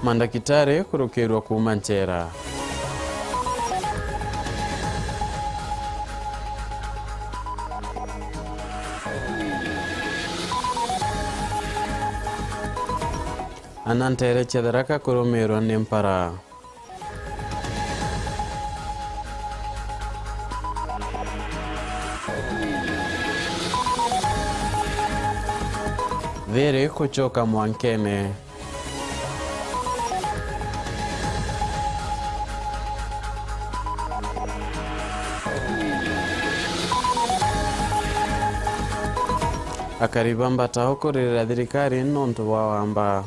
Mandagitari kurukerwa kuma Nchera. Anantere Chedaraka kurumerwa nempara. Vere kuchoka Mwankene. Akaribamba tahokorera thirikari nontu wa wamba.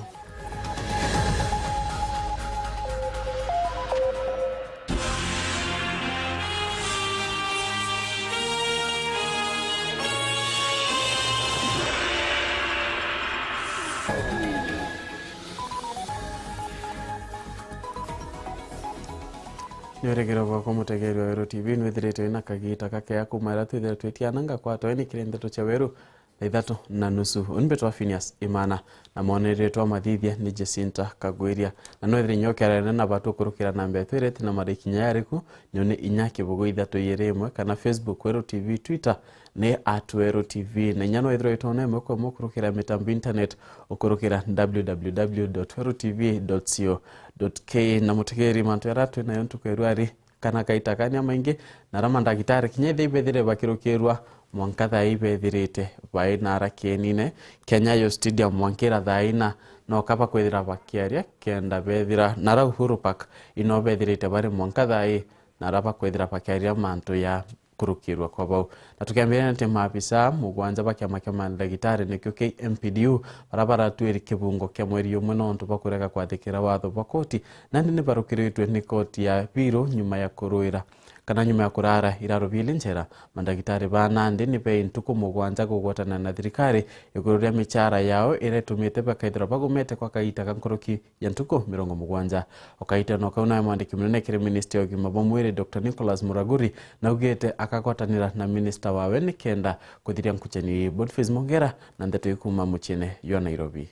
Nyoregero kwa mutegeri wa Weru TV nwethiretwe na kagita kakea kumara twithira twetiananga kwa tweni kirendeto cha Weru na 3:30 unbetwa Phineas Imana na moneretwa mathithia ni Jacinta Kagweria na nwethire nyokerana na batu kurukira na mbetwirete na marikinya yariku nyone inya kibugo 321 kana Facebook Weru TV, Twitter ne @Weru TV na nyano ithiro itone moko mukurukira mitambo internet ukurukira www.werutv.co.ke na mutegeri mantu yaratwe na yontu kwerwari kana kaitakania maingi na ramandagitari kinyethe ibethire bakirukirwa mwankatha ibethirite baina kenine Kenya yo Stadium mwankira thaina no kapa kwethira bakiaria kenda bethira na Uhuru Park ino bethirite bari mwankatha na rapa kwethira bakiaria mantu ya kurukirwa kwa bau na tukiambia nte maafisa mugwanja bakiama kya mandagitari nikyo KMPDU barabara twiri kibungo kya mweri umwe nontu bakureka kwathikira watho bakoti na nini barukiritwe ni koti ya biro nyuma ya kuruira kana nyuma ya kurara iraro bili Nchera mandagitari banandi ni pe ntuku mugwanja gugwatana na thirikari igururia michara yao iretumite bakaithira bagumete kwa kaita kankoroki ya ntuku 70 okaita no kauna mwandiki munene kiri minister wa gima bomwire Dr. Nicholas Muraguri na ugete akagwatanira na minister wawe ni kenda kuthiria nkucheni Boniface Mongera na ndeto ikuma muchine yo Nairobi.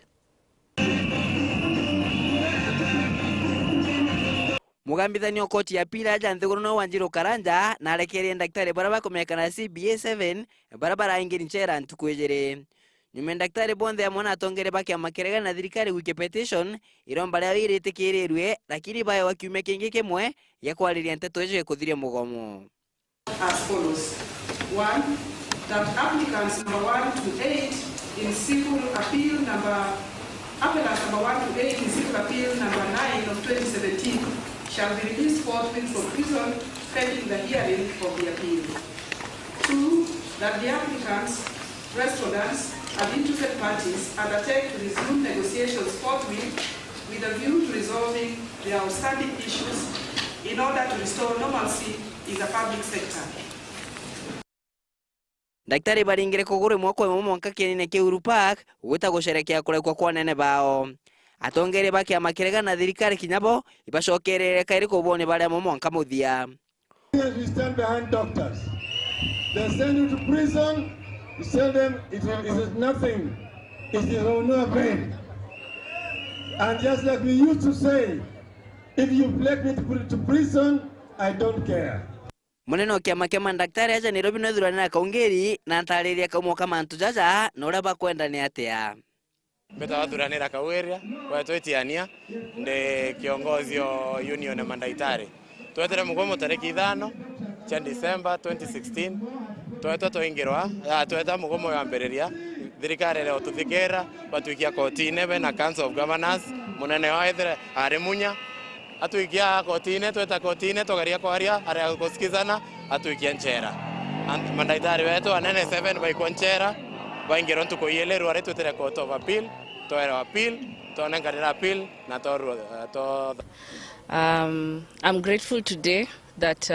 Mugambithanio koti ya pila ja Nthiguru Wanjiru Karanja na arekeria daktari baraba kumekana CBA 7 barabara ingiri Nchera ntukwejere nyume daktari bonthe amona atongere baki amakerega na thirikari wiki petition iromba lya iritikirerwe lakini bayo wakiume kingi kimwe ya kwariria nteto eje kuthiria mugomo as follows. 1. That applicants number 1 to 8 in civil appeal number 1 to 8 in civil appeal number 9 of 2017 shall be released forthwith from prison pending the hearing of the appeal. 2. That the applicants, respondents, and interested parties undertake to resume negotiations forthwith with a view to resolving the outstanding issues in order to restore normalcy in the public sector. Daktari baringire kugure mwako mwanka kenine ke Uhuru Park gwita gusherekea kurekwa kwa nene bao atongere baki amakerega na thirikari kinyabo ibashokerere kairi kubone bale mwanka muthia. We stand behind doctors. They send you to prison. You tell them it is nothing. It is of no pain. And just like we used to say, if you take me to prison, I don't care. Muneno kiama kia mandaktari aja Nairobi no thurana na kaungeri na ntariria kaumo kama antujaja na ura bakwenda ni atia. Beta wathuranira kaueria kwa twetiania ndi kiongozi wa union ya mandaktari. Twetere mugomo tariki 5 cha December 2016. Tweta toingirwa tweta mugomo wa mbereria thirikari leo tuthikera batuikia kotine be na Council of Governors munene wa ethre arimunya atuikia kotine tweta kotine togaria kwaria aria kusikizana atuikia Nchera mandaitari wetu anene 7 baiko Nchera baingiro ntukoyeleru ari twetere court of appeal toera appeal tonengarira appeal na toru to. I'm grateful today that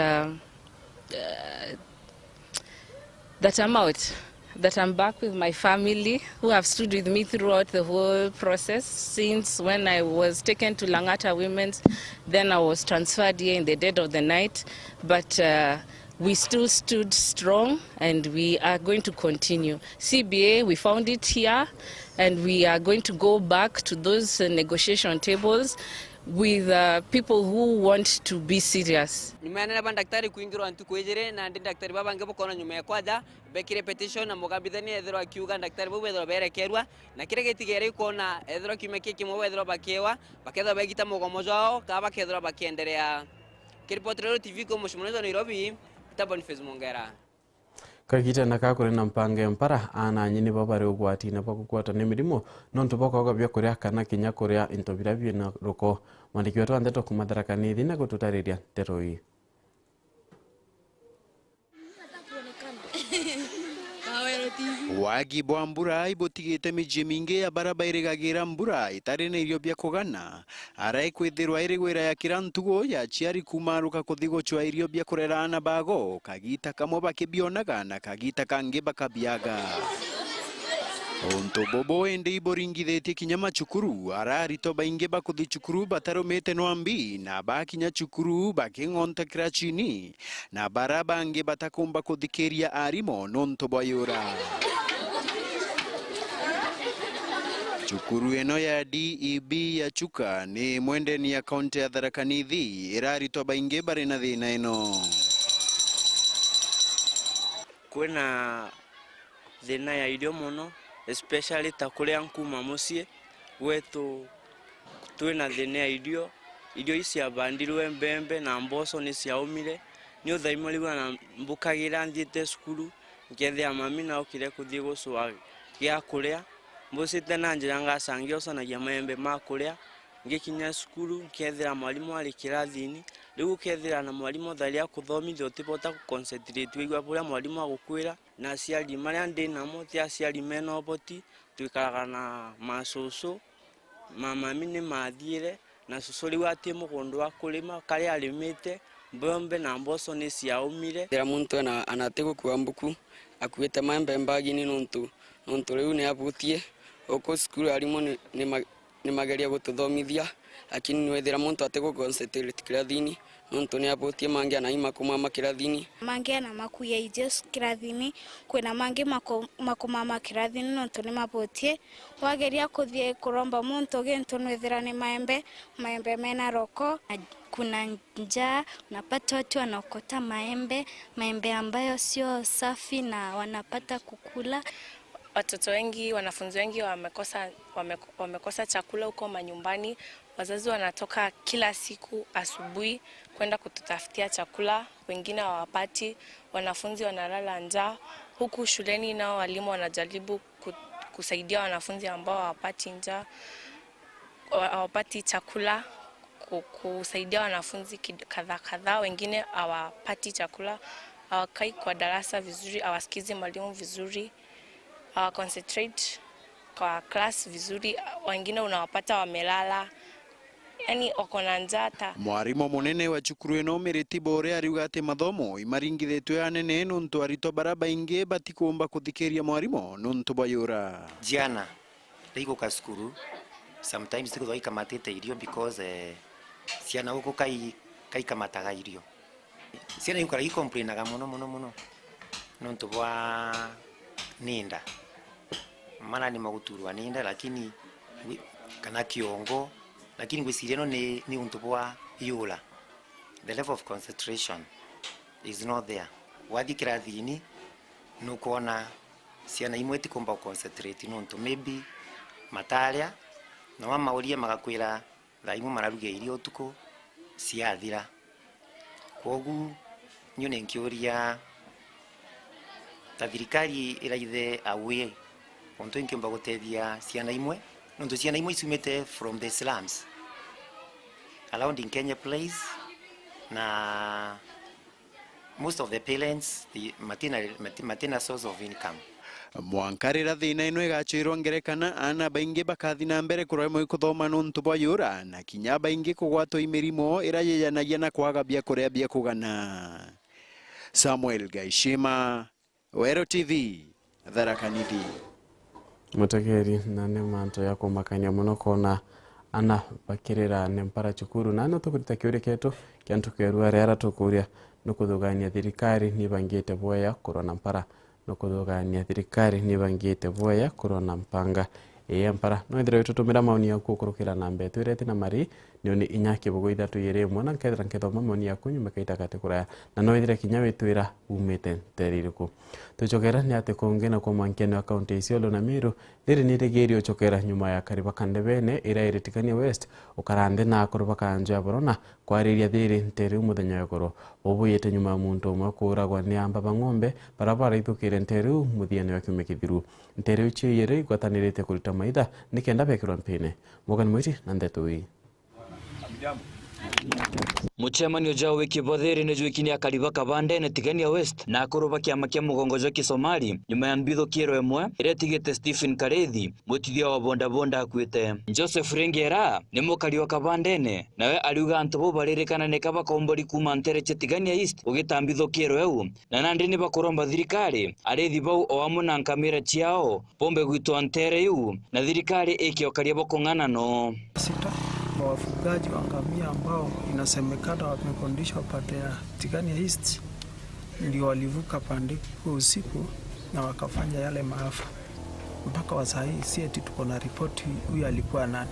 that I'm out, that I'm back with my family who have stood with me throughout the whole process since when I was taken to Langata Women's, then I was transferred here in the dead of the night. But we still stood strong, and we are going to continue. CBA, we found it here, and we are going to go back to those negotiation tables with people who want to be serious. Nimeana na daktari kuingirwa ntu kwejere na ndi daktari baba ngebo kona nyuma ya kwaja bekire petition na mugambithani ethero akiuga daktari baba ethero berekerwa na kire gitigere kona ethero kimeke kimwe ethero bakewa bakethwa begita mugomo jao ka bakethwa bakiendelea. Kiripotrero TV ko mushumunezo Nairobi Boniface Mongera. Kagita na kakore na mpange mpara ana nyini babare ugwati na bakukwata ne mirimo nonto bako bya korea kana kinya korea intobira bye na roko mandiki wetu andeto kumadaraka ni thina gututariria teroi wagi bwa mbura ibotigite miji mingi ya baraba irigagira mbura itari na irio bya kugana arai kwithirwa irigwira ya kirantugo ya chiari kumaruka kuthigo chwa irio bya kurera na bago kagita kamo bakibionaga na kagita kangi bakabiaga onto bobo ende iboringithete kinyama chukuru arari to bainge bakuthi chukuru bataromete nwambi na bakinya chukuru bakingonta krachini na baraba nge batakomba kuthikeria arimo nonto boyura chukuru eno ya DEB ya chuka ni mwende ni ya kaunti ya Tharaka Nithi irari to bainge bare na thina eno kwena thina ya irio muno especially takuria nkuma mucie wetu twina thina ya irio isi abandirwe mbembe na mboco ni ciaumire ni uthaimo liwa na mbukagira nthite skulu ngethia mami na ukire kuthie gucwa gya kuria mbocite na njira ngacangia ucanagia maembe ma kuria ngikinya skulu ngethira mwalimu ari kirathini riu kethira na mwalimu tharia kuthomithia utibota ku concentrate wigwa puria mwalimu agukwira na aciari maria ndi namo ti aciari mena oboti twikaraga na macucu mami ni mathiire na cucu riu ati mugundu wa kurima karia arimite mbembe na mboco ni ciaumire thira muntu anate gukua mbuku akuite maembe mbagini nontu riu ni abutie oko skulu arimu ni mageria gututhomithia lakini ni wethira muntu ate go concentrate kirathini nontu ni abutie mangia na imakuma makirathini mangia na makuya ijes kirathini kwena mangi makuma makirathini nontu ni mabutie wageria kuthie kuromba muntu gento nwethira ni maembe mena roko kuna njaa unapata watu wanaokota maembe ambayo sio safi na wanapata kukula. Watoto wengi, wanafunzi wengi wamekosa chakula huko manyumbani. Wazazi wanatoka kila siku asubuhi kwenda kututafutia chakula, wengine hawapati, wanafunzi wanalala njaa. Huku shuleni nao walimu wanajaribu kusaidia wanafunzi ambao hawapati chakula, kusaidia wanafunzi kadhaa, wengine hawapati chakula, hawakai kwa darasa vizuri, hawasikizi mwalimu vizuri, concentrate kwa class vizuri, wengine unawapata wamelala, yani wako na njaa. Mwarimu munene wa cukuru eno Miriti Bore ariuga ati mathomo imaringithetwe anene nontu arito baraba ingi batikumba kuthikeria mwarimu nontu bayura jana riguka cukuru sometimes tikuthoi kamatite irio because ciana guku kai kamataga irio ciana ikora icomplainaga muno nontu bwa ninda mana ni maguturwa ninda lakini kana kiongo lakini gwiciria no ni untu bwa yula the level of concentration is not there wathi kirathini nukuona ciana imwe tikumba concentrate nontu maybe mataria na mamauria magakwira thaimu mararuge irio tuko ciathira kogu nyone nkiuria ta thirikari iraithe awe onto inkimba gutethia ciana imwe nontu ciana imwe isumite from the slums around in Kenya place na most of the parents the maternal source of income mwankarira thina ino igachirwo ngerekana ana baingi bakathi na mbere kuremwe kuthoma nontu bayura na kinya baingi kugwatwo imirimo irayeyanagia na kwaga bia kuria bia kugana. Samuel Gaishima, Wero TV, Tharaka Nithi. Mutegeri na ne manto yako makanya muno kona ana bakirira ne mpara chukuru na no tukurita kiure keto kyantu kerwa rera tukuria nukuthugania thirikari nibangite boya kurona mpara nukuthugania thirikari nibangite boya kurona mpanga mpara no ithire tutumira maoni yaku kurukira namba yetu ireti na mari ni inyaki bugo ithatu yere mwana nkethra nkethoma maoni yaku nyuma kaita katekura na no ithire kinya witwira umite teririku tuchokera ni ate kongena kwa mwankene wa county Isiolo na Meru riri ni rigerio chokera nyuma ya kariba kandebene ira iritikania West ukarande na kuruba kanje ya borona kwariria thiri nteri umuthenya yagoro obuyete nyuma muntu umwe kuragwa ni amba bang'ombe barabara ithukire nteri muthiane wa kiume kithiru nteri uchi yere igwatanirite kurita maitha nikenda bekirwa mpine Morgan Mwiti na ndeto hii Muchemanio jao wiki botheri ne jwikini akariba kabande ne tigania West na kuruba kiama kia mugongojo ki Somali nyuma ya mbitho kiero emwe iretigite Stephen Karethi mutithia wa bonda bonda akwite Joseph Rengera ni mukari wa kabandene nawe aliuga antu bo baririkana ne kaba kombori kuma ntere chetigania East ugitambitho kiero eu na nandi ni bakuromba thirikari arethi bau o amuna nkamira chiao pombe gwitwa ntere eu na thirikari ikiokaria bokongana no wafugaji wa ngamia ambao inasemekana wamekondishwa pande ya Tigania East ndio walivuka pande kwa usiku na wakafanya yale maafa. Mpaka wa saa hii si eti tuko na ripoti huyu alikuwa nani.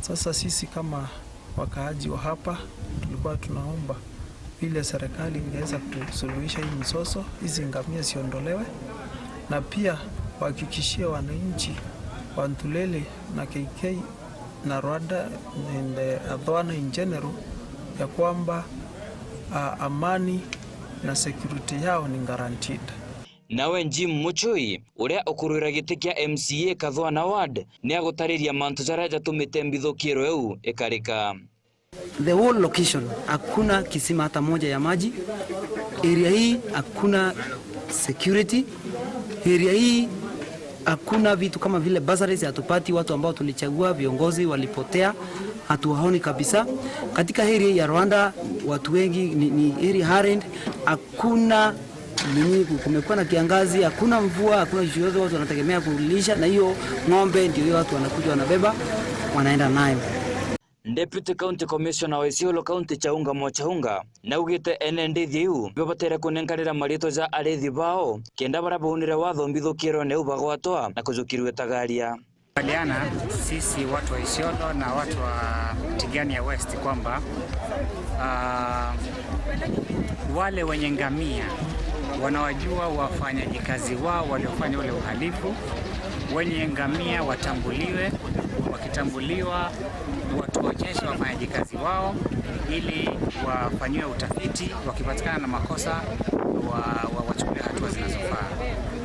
Sasa sisi kama wakaaji wa hapa tulikuwa tunaomba ile serikali ingeweza kusuluhisha hii mzozo, hizi ngamia siondolewe na pia wahakikishie wananchi wa Ntulele na KK na Rwanda and Adwana in general ya kwamba amani na security yao ni guaranteed. Nawe Jim Muchui uria ukurura giti kia MCA Kathwana Ward ni agutariria mantu jaraja tumite mbitho kiero eu ikarika. The whole location hakuna kisima hata moja ya maji. Area hii hakuna security. Area hii hakuna vitu kama vile bursaries, hatupati watu ambao tulichagua, viongozi walipotea, hatuwaoni kabisa. Katika area ya Rwanda watu wengi ni area harend, hakuna nini, kumekuwa na kiangazi, hakuna mvua, hakuna chochote, watu wanategemea kulisha na hiyo ng'ombe ndio watu wanakuja wanabeba wanaenda nayo. Deputy County Commissioner wa Isiolo County Chaunga Mochaunga na ugite NNDTU bibatere kunengarira marito ja arethi bao kenda barabunire watho mbithukiro ne ubagwatwa na kujukirwe tagaria. Baliana sisi watu wa Isiolo na watu wa Tigania West kwamba wale wenye ngamia wanawajua wafanyaji kazi wao waliofanya ule uhalifu. Wenye ngamia watambuliwe, wakitambuliwa watu waonyeshe wafanyaji kazi wao ili wafanyiwe utafiti, wakipatikana na makosa wachukue hatua zinazofaa.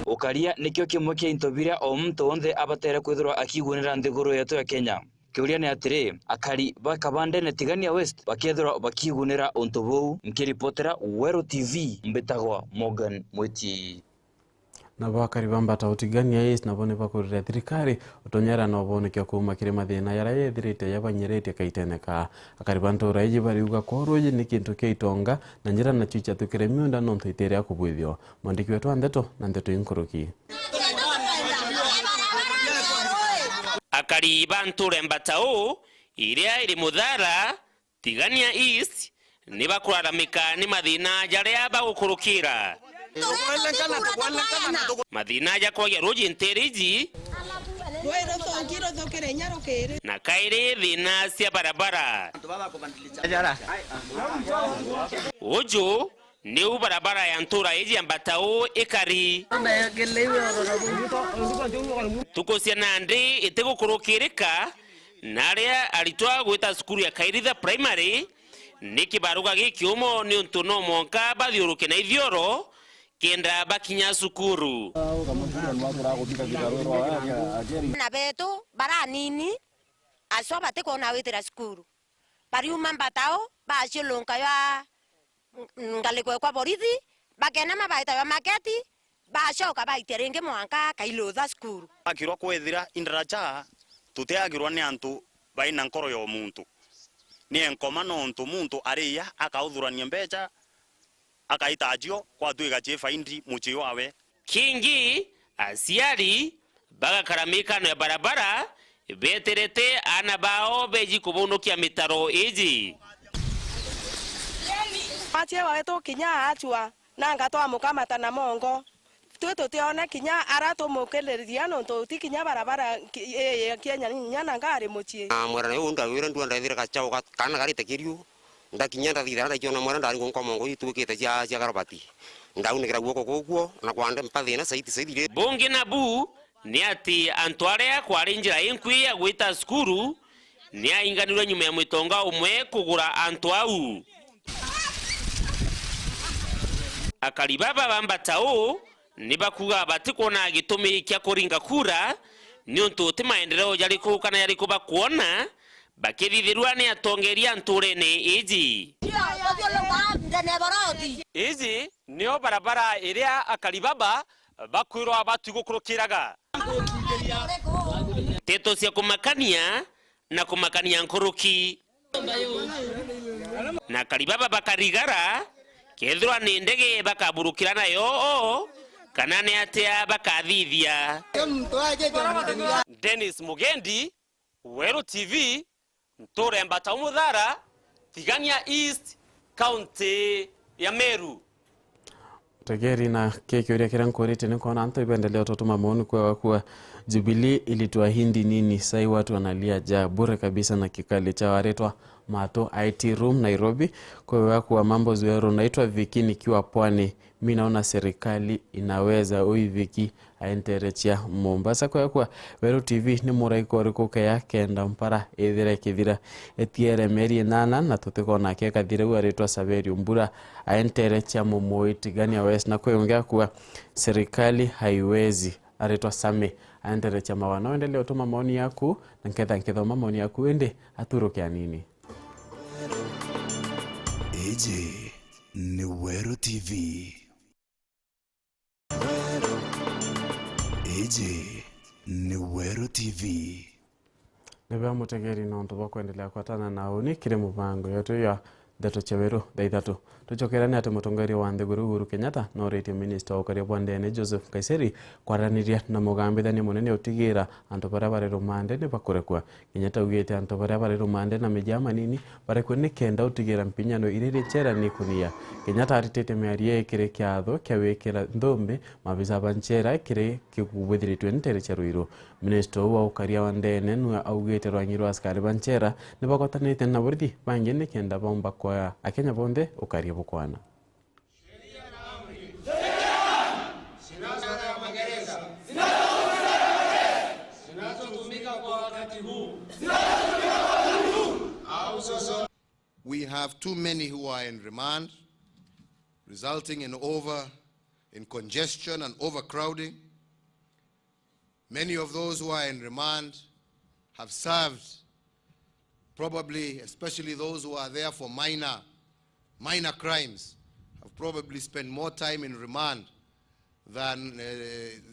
Ukaria nikyo kimwe kia intobiria o mtu onthe abatere kwithirwa akigunira nthiguru yetu ya Kenya. Kiuria ni atiri akari bakabande ne Tigania West bakethirwa bakigunira untu bou. Nkiripotera Wero TV mbetagwa Morgan Mwiti. Na bakari bambata utigania East na bone bakurira thirikari utonyera no bonekya kuma kire mathina yara yethirite yabanyerete kaiteneka akari bantu raiji bariuga koroje ni kintu keitonga na njira na chicha tukire miunda no ntoitere akubwithio mwandiki wetu andeto na ndeto inkuruki akari bantu rembatao iria iri muthara Tigania East ni bakuraramika ni mathina jaria bagukurukira mathina ja kwa roji nteriji na kaire thina cia barabara uju ni barabara ya ntura iji ambatao ikari tukosia nandi itigukurukirika naria aritwa gwita skuru ya Kairitha Primary ni kibaruga gikiumo ni untuno monka bathiuruke na ithioro kenda bakinya sukuru na betu baranini asoba te kona wetera sukuru bariuma mbatao bashilonka ya ngaliko kwa borithi bakena mabaita ya maketi bashoka baiterenge mwanka kailotha sukuru akirwa kwethira indaraja tuteagirwa ni antu baina nkoro yo muntu ni enkoma no muntu aria akauthurania mbeca akaitajio kwa tuiga chefaindi muchio wawe kingi asiari bagakaramika no barabara beterete ana bao beji kubunukia mitaro iji mwache wawetu kinya achwa nanga twamukamata na mongo twetutione kinya aratumukeleria nontu ti kinya barabara Kenya nyana ngari muchie mwarana yo ndawira ndwanda thira kachao kana gari tekiriu ndakinya ndathira ndakiona mwarana ndari nkomongo itukite cia garobati ndaunekera guoko koguo na kwande mpathina saidi bungi na bu ni ati antwarea kwari njira inkwi ya gwita skuru ni ainganirwe nyuma ya mwitonga umwe kugura antwau akari baba bambatao ni bakuga batikona gitumi kya kuringa kura ni untu ti maendeleo yariko kana yariko bakuona bakithithirwa ni atongeria nturene iji izi nio barabara iria akari baba bakwirwa batigukurukiraga teto cia kumakania na kumakania nkuruki na karibaba bakarigara kethirwa ni ndege bakaburukira nayo kana ni atia bakathithia. Dennis Mugendi, Weru TV, Ntore Mbata Umuthara, Tigania East, County ya Meru. Tegeri na keki uria kira nkorite ni kona anto ipendeleo totuma maoni kwa Jubilee ilituahidi nini sai watu wanalia ja bure kabisa na kikali cha waretwa Mato IT Room Nairobi kwa kwa mambo zuero naitwa Viki nikiwa Pwani mimi naona serikali inaweza oi Viki aenterechia Mombasa kwa Weru TV ni muraiko riko kaya kenda mpara ethira kithira etiere meri nana na tutikona ke kathire waretwa Saveri Umbura aenterechia Momoi Tigania West na kwa kwa serikali haiwezi aretwa Same aenterechia mawana endelea utuma maoni yaku na nkethoma maoni yaku ende aturukia nini. Eje ni Weru TV. Eje ni Weru TV. Nebe mutegeri nonto bakuendelea kwatana nao ni kire mubango yoto ya Dato Cheweru daithatu tuchokerane ati mutongari wa Nthiguru Uhuru Kenyatta no rete minister okaria bwandene Joseph Kaiseri kwaraniria na mugambithania munene utigira antu baria bari rumande ni bakurekwa. Kenyatta ugite antu baria bari rumande na mijama nini barekwe ni kenda utigira mpinyano iriri chera ni kunia. Kenyatta aritete miaria ikire kiatho kiawikira nthumbi mabisa banchera ikire kigubithiritwe ntere charuiro. Minister wa ukaria wa ndene nwe augite rwanyiro askari banchera ni bakotanite na burithi bangi ni kenda bomba kwa Akenya bonde ukaria bukwana. We have too many who are in remand, resulting in congestion and overcrowding. Many of those who are in remand have served, probably, especially those who are there for minor crimes, have probably spent more time in remand than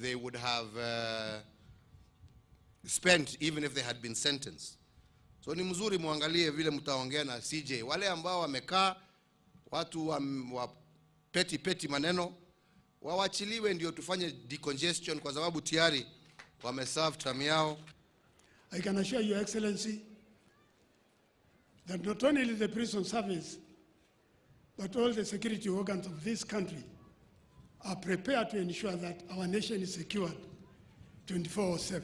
they would have spent even if they had been sentenced. So ni mzuri muangalie vile mtaongea na CJ. Wale ambao wamekaa watu wa peti maneno wawachiliwe ndio tufanye decongestion kwa sababu tayari wameserve term yao. I can assure Your Excellency that not only the prison service but all the security organs of this country are prepared to ensure that our nation is secured 24/7.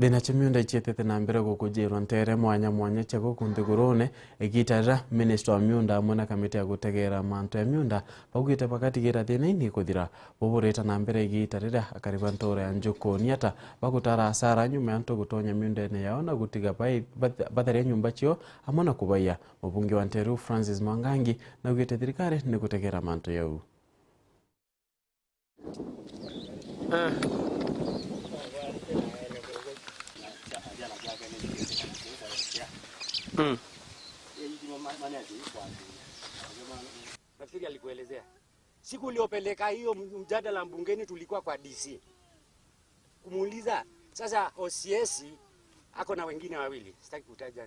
Thina chimiunda ichietete na mbere gukujirwa ntere mwanya cha Nthigurune igitara minister wa miunda amwe na kamiti ya gutegera mantu ya miunda baugite bakatigira thina ini kuthira boboreta na mbere igitarira akariba ntora ya Njukuni ata bagutara asara nyuma antu gutonya miunda ene yao na gutiga batharia nyumba chio amona kubaya. Mubunge wa Nteru Francis Mwangangi na ugite thirikari ni gutegera mantu yau. Nafikiri alikuelezea. Siku uliopeleka hiyo mjadala mbungeni tulikuwa kwa DC. Kumuuliza, sasa OCS ako na wengine wawili. Sitaki kutaja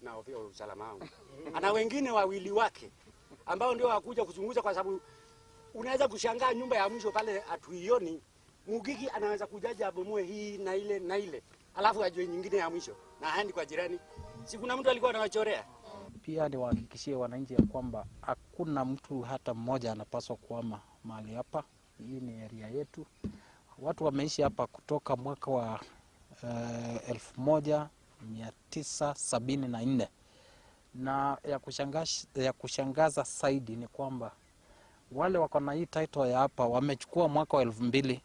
na usalama wangu. Ana wengine wawili wake ambao ndio wakuja kuchunguza kwa sababu unaweza kushangaa nyumba ya mwisho pale atuioni, Mugigi anaweza kujaja abomoe hii na ile na ile, alafu ajue nyingine ya mwisho na haendi kwa jirani. Si kuna mtu alikuwa anawachorea? Pia niwahakikishie wananchi ya kwamba hakuna mtu hata mmoja anapaswa kuhama mahali hapa. Hii ni area yetu. Watu wameishi hapa kutoka mwaka wa 1974 na ya kushangaza zaidi ni kwamba wale wako na hii title ya hapa wamechukua mwaka wa 2006.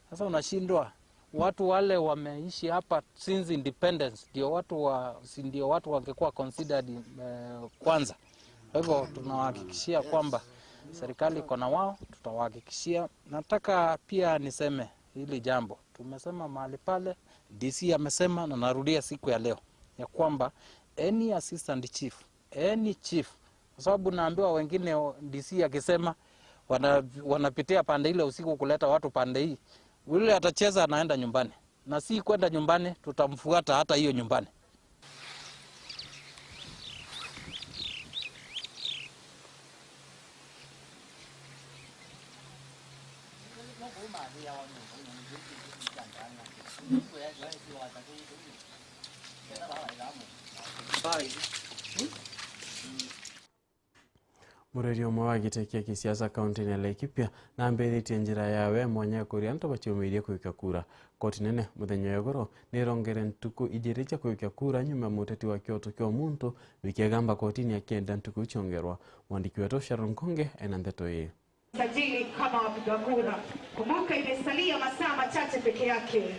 Sasa unashindwa watu wale wameishi hapa since independence ndio watu wangekuwa considered kwanza. Kwa hivyo tunawahakikishia kwamba serikali iko na wao, tutawahakikishia. Nataka pia niseme hili jambo. Tumesema mahali pale, DC amesema na narudia siku ya leo ya kwamba any assistant chief, any chief, kwa sababu naambiwa wengine DC akisema wanapitia pande ile usiku kuleta watu pande hii. Yule atacheza anaenda nyumbani. Na si kwenda nyumbani, tutamfuata hata hiyo nyumbani. Mureri omwe wa gitekia kisiasa kaunti ya Laikipia na ambĩrĩtie njĩra yawe mwanya kũrĩa antũ baciũmĩirie kũikia kura. Koti nene mũthenya wa igũrũ nĩrongere ntuku igĩrĩ cia kũikia kura nyuma mũteti wa kĩoto kĩa Omuntu wikĩgamba kotini akienda ntuku ichongerwa. Mwandiki wetu Sharon Konge ena ndeto hii. Sajili kama wapiga kura. Kumbuka imesalia masaa machache peke yake.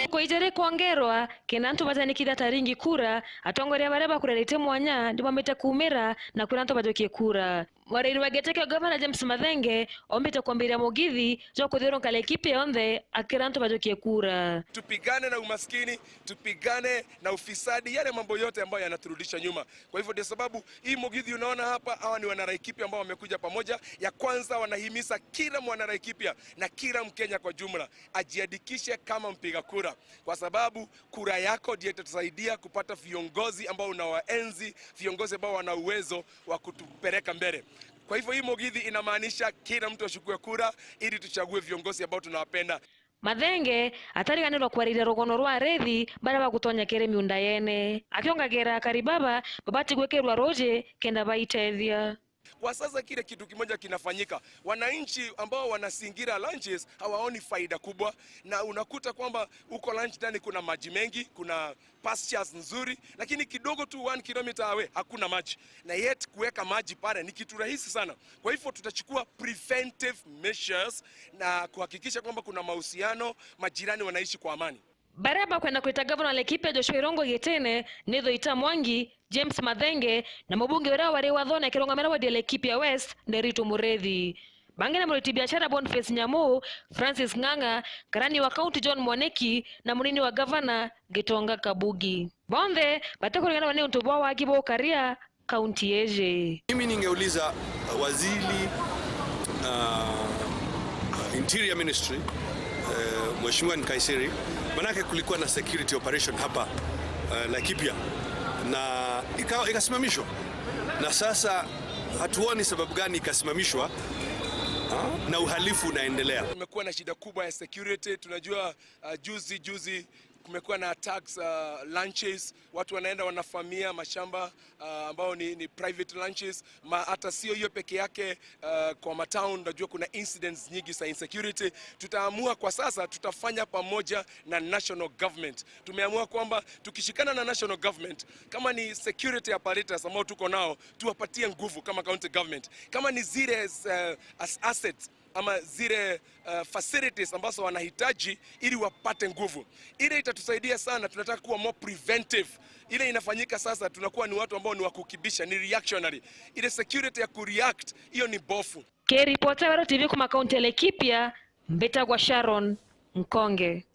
Kuijere kuongerwa kenanto batanikida taringi kura atongoria bareba kurelete mwanya ndibamete kumira na kunanto bajokie kura. Mwariri wageteke governor James Mathenge ombete kwambiria Mugithi jo kuthiro Laikipia onthe akiranto bajokie kura. Tupigane na umaskini, tupigane na ufisadi, yale mambo yote ambayo yanaturudisha nyuma. Kwa hivyo ndio sababu hii Mugithi unaona hapa, hawa ni wana Laikipia ambao wamekuja pamoja. Ya kwanza wanahimiza kila mwana Laikipia na kila Mkenya kwa jumla ajiandikishe kama mpiga kura, kwa sababu kura yako ndiyo itatusaidia kupata viongozi ambao unawaenzi, viongozi ambao wana uwezo wa kutupeleka mbele. Kwa hivyo hii Mugithi inamaanisha kila mtu achukue kura ili tuchague viongozi ambao tunawapenda. Mathenge atariganirwa kwarira rugono rwa rethi bara bagutonya kere miunda yene akiongagera karibaba babati gwekerwa roje kenda baitethia. Kwa sasa kile kitu kimoja kinafanyika. Wananchi ambao wanasingira lunches hawaoni faida kubwa, na unakuta kwamba uko lunch ndani kuna maji mengi, kuna pastures nzuri, lakini kidogo tu 1 kilometer away hakuna maji. Na yet kuweka maji pale ni kitu rahisi sana. Kwa hivyo tutachukua preventive measures na kuhakikisha kwamba kuna mahusiano, majirani wanaishi kwa amani. Baraba kwenda kuita governor Laikipia Joshua Irongo Gitene Nitho Ita Mwangi James Mathenge na mubunge wera wari wathona kirongamera wa Laikipia West Nderitu Murethi. Bange na muriti biashara Boniface Nyamu, Francis Ng'ang'a, karani wa county John Mwaneki na munini wa governor Gitonga Kabugi. Bonde batakuringana wane untubwa wa Kibo Karia county eje. Mimi ningeuliza waziri Interior Ministry Mheshimiwa Nkaiseri, manake kulikuwa na security operation hapa Laikipia na ikasimamishwa, na sasa hatuoni sababu gani ikasimamishwa na uhalifu unaendelea. Kumekuwa na shida kubwa ya security. Tunajua juzi kumekuwa na attacks lunches, watu wanaenda wanafamia mashamba ambao ni private lunches. Hata sio hiyo peke yake, kwa matown unajua kuna incidents nyingi za insecurity. Tutaamua kwa sasa tutafanya pamoja na national government. Tumeamua kwamba tukishikana na national government, kama ni security apparatus ambao tuko nao tuwapatie nguvu kama county government, kama ni zile assets ama zile facilities ambazo wanahitaji ili wapate nguvu. Ile itatusaidia sana. Tunataka kuwa more preventive. Ile inafanyika sasa tunakuwa ni watu ambao ni wakukibisha, ni reactionary. Ile security ya kureact hiyo ni bofu. Keripota Wero TV kuma kaunti ya Laikipia, Mbeta kwa Sharon Nkonge.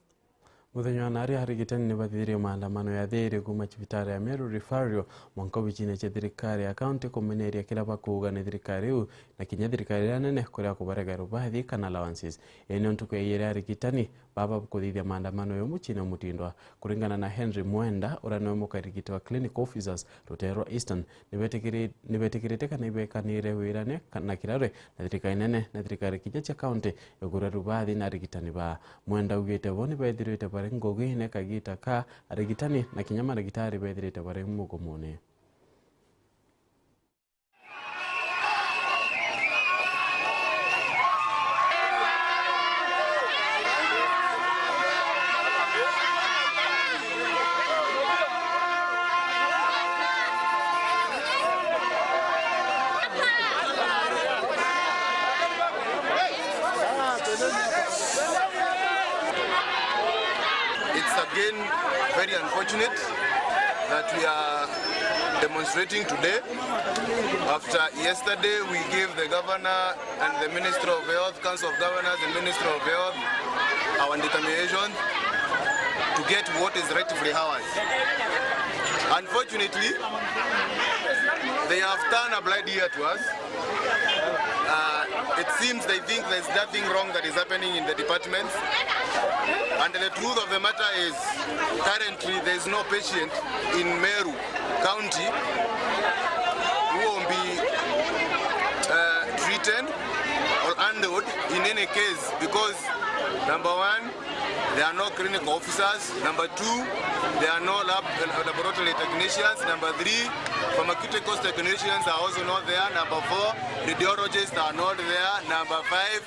Muthenya nari harigitani nibathirie maandamano ya thiri kuma cibitari ya Meru Referral mwanka wichine cha thirikari ya county kumeneria kila bakuga ni thirikari u na kinya thirikari ya nene kuria kubarega rubathi kana allowances ene ntuku ya yere harigitani baba kuthithia maandamano yo muchine mutindwa kuringana na Henry Mwenda urano mukarigiti wa clinic officers Rutero Eastern nibetikirite kana ibekanire wirane na kirare na thirikari nene na thirikari kinya cha county yogura rubathi na harigitani ba Mwenda ugite boni bethirite ngogi ne kagita ka arigitani na kinyama arigitari bethirite bare mugomone. Again, very unfortunate that we are demonstrating today. After yesterday, we gave the governor and the Minister of Health, Council of Governors and Minister of Health our determination to get what is rightfully ours. Unfortunately, they have turned a blind ear to us. It seems they think there's nothing wrong that is happening in the departments. And the truth of the matter is, currently there is no patient in Meru County who won't be treated or handled in any case because, number one, there are no clinical officers. Number two, there are no laboratory technicians. Number three, pharmaceutical technicians are also not there. Number four, radiologists are not there. Number five,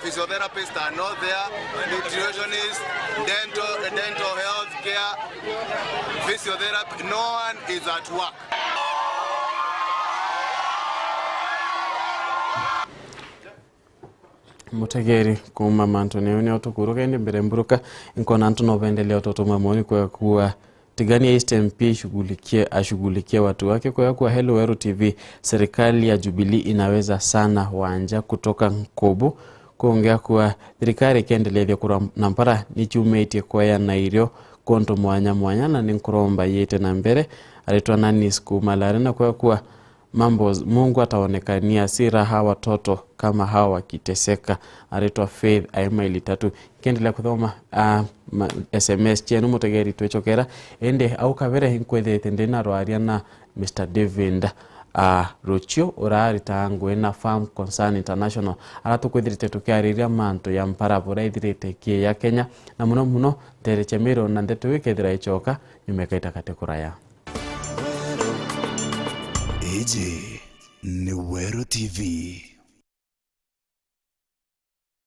physiotherapists are not there. Nutritionists, dental health care, physiotherapy, no one is at work. Mutegeri kuma mantone oni otukuruka ende mbere mburuka nkona antu novendelea utotoma moni kwa kuwa Tigania East MP ashughulikie watu wake kwa kuwa Hello Weru TV serikali ya Jubilee inaweza sana wanja kutoka Nkobo kuongea kuwa serikali ikiendelea kura nampara ni chumeitie kwa ya nairio konto mwanya na ninkuromba yete na mbere alitwa nani siku malarena kwa kuwa mambo Mungu ataonekania si raha watoto kama hawa wakiteseka. Aretwa Faith Aimaili 3 kiendelea kuthoma SMS chenu mutegeri twechokera ende au kavere nkwethete ndina rwaria na Mr. David Rochio urari tangwe na Farm Concern International aratukwithirite tukiariria manto ya mparabura ithirite kie ya Kenya na muno tereche miro na ndeto wikethira ichoka nyumekaita katekuraya. Eje ni Weru TV.